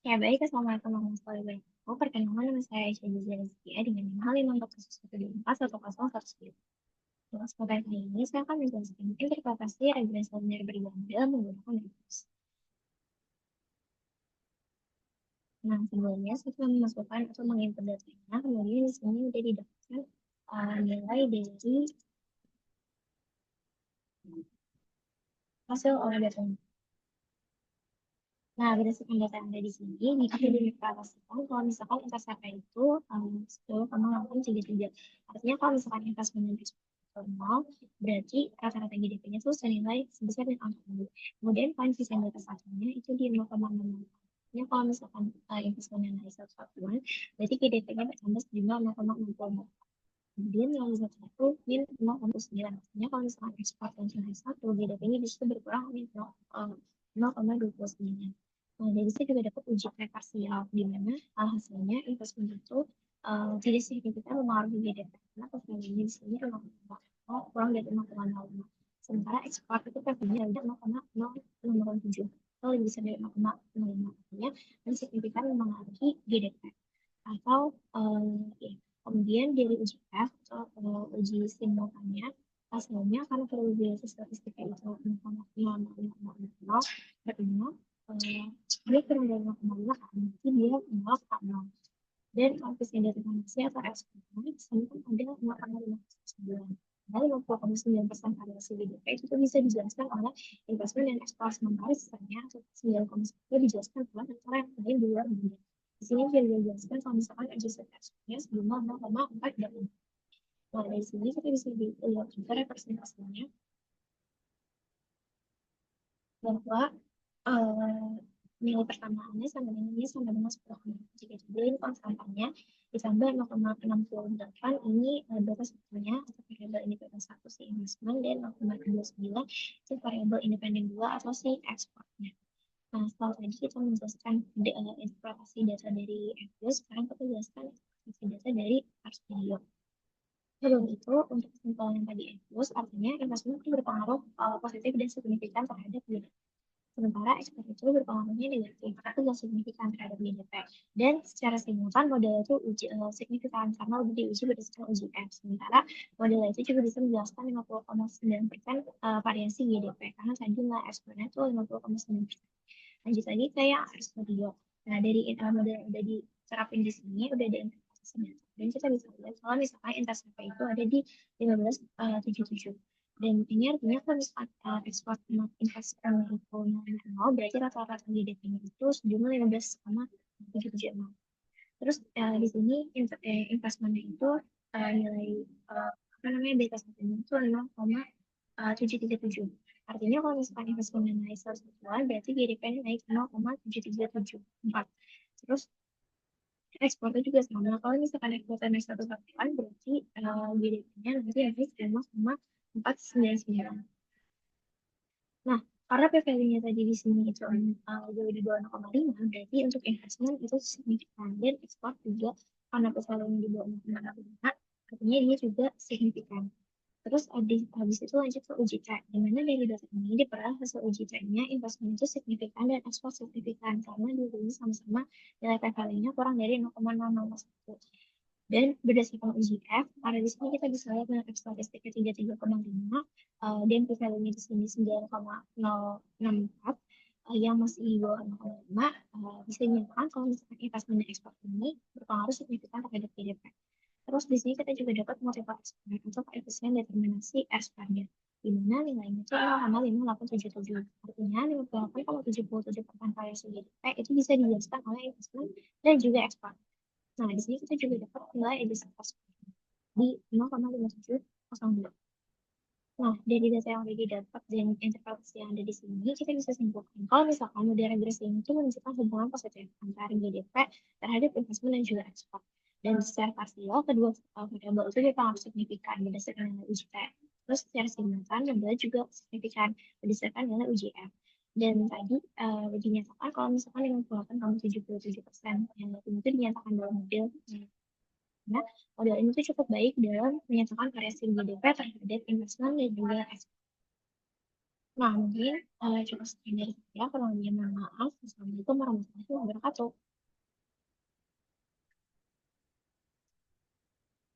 Ya, baik. Assalamualaikum warahmatullahi wabarakatuh. Perkenalkan nama saya Aisyah Jazia Rizkia dengan nama 541241010. Dalam kesempatan kali ini, saya akan menjelaskan interpretasi regresi linear berganda menggunakan rumus. Nah, sebelumnya saya telah memasukkan atau menginput datanya, kemudian di sini sudah didapatkan nilai dari hasil oleh datanya. Nah, berdasarkan data yang ada di sini, jika dideklarasikan, kalau misalkan interceptnya itu 10,833. Artinya kalau misalkan investment itu nol, berarti rata-rata GDP-nya itu senilai sebesar dengan angka 2. Kemudian koefisien data satunya itu di 0,6. Artinya kalau misalkan investmentnya naik 1 berarti GDP-nya bertambah sejumlah 0,64. Kemudian yang bisa satu min 0,9. Artinya kalau misalkan ekspor yang naik 1, GDP-nya bisa berkurang min 0,29. Nah, dari situ juga dapat uji parsial, di mana hasilnya investment itu tidak signifikan mempengaruhi GDP. Karena performanya di sini kurang dari 0,05. Sementara ekspor itu performanya ada 0,067 atau lebih besar dari 0,05. Artinya lebih signifikan mempengaruhi GDP. Atau ya, kemudian dari uji F atau uji simultannya, hasilnya karena probabilitas statistiknya itu 0,0000, berarti dia kurang dari 0,5 kan, berarti dia 0,0. Dan koefisien determinasi atau ekspektasi sama ada 0,59. Dari 50,9% variasi GDP itu tuh bisa dijelaskan oleh investment dan ekspor, sementara sisanya atau 9,1 dijelaskan oleh antara yang lain di luar negeri. Di sini juga dijelaskan kalau misalkan adjusted ekspornya sebelum 0,4 dan 4. Nah, dari sini kita bisa lihat juga representasinya bahwa nilai pertamaannya sama dengan ini sama dengan 10,3. Jadi konstantannya ditambah 0,68 ini data sebetulnya atau variabel independen satu si investment dan 0,29 itu variabel independen 2 atau si ekspornya. Nah, setelah tadi kita menjelaskan interpretasi data dari Fuse, sekarang kita jelaskan interpretasi data dari Arstudio. Sebelum itu, untuk kesimpulan yang tadi Fuse, artinya investment itu berpengaruh positif dan signifikan terhadap GDP. Sementara ekspor itu berpengaruhnya negatif atau tidak signifikan terhadap GDP. Dan secara simultan model itu signifikan karena udah diuji berdasarkan uji F. Sementara model itu juga bisa menjelaskan 50,9% variasi GDP karena tadi nilai ekspornya itu 50,9%. Lanjut lagi ke yang Studio. Nah, dari model yang udah diterapin di sini udah ada interpretasi data. Dan kita bisa lihat kalau misalkan intercept itu ada di 1577. Dan ini artinya kalau misalkan ekspor investment itu nol, berarti rata-rata GDP-nya itu sejumlah 15,776. Terus di sini investmentnya itu nilai apa namanya beta satunya itu 0,737. Artinya kalau misalkan investmentnya naik 100-an, berarti GDP-nya naik 0,7774. Terus ekspornya juga sama. Kalau misalkan ekspornya naik 100-an, berarti GDP-nya nanti naik 0,499. Nah, karena PVL-nya tadi di sini itu jauh di bawah 0,5, berarti untuk investment itu signifikan. Dan ekspor juga karena PVL-nya di bawah 0,5, artinya dia juga signifikan. Terus habis itu lanjut ke uji C, di mana dari data ini diperoleh hasil uji C-nya investment itu signifikan dan ekspor signifikan karena dua-duanya sama-sama nilai PVL-nya kurang dari 0,001. Dan berdasarkan uji F, karena di sini kita bisa lihat dengan F statistiknya 33,5 dan PVL-nya di sini 9,064 yang masih di bawah 0,5 bisa dinyatakan kalau misalkan investment dan ekspor ini berpengaruh signifikan terhadap GDP. Terus di sini kita juga dapat multiplier square atau koefisien determinasi R square-nya, di mana nilainya itu 0,5877. Artinya 58,77% variasi GDP itu bisa dijelaskan oleh investment dan juga ekspor. Nah, di sini kita juga dapat nilai adjusted cost di 0,5702. Nah, dari data yang udah didapat dan interpretasi yang ada di sini, kita bisa simpulkan kalau misalkan model regresi ini itu menunjukkan hubungan positif antara GDP terhadap investment dan juga ekspor. Dan secara parsial, kedua variabel itu berpengaruh signifikan berdasarkan nilai UJT. Terus secara simultan, model juga signifikan berdasarkan nilai UJF. Dan tadi dinyatakan kalau misalkan 58,77% yang itu dinyatakan dalam model. Nah, model ini tuh cukup baik dalam menyatakan variasi GDP terhadap investment dan juga ekspor. Nah, mungkin, cukup sekian dari saya. Kurang lebihnya mohon maaf. Wassalamualaikum warahmatullahi wabarakatuh.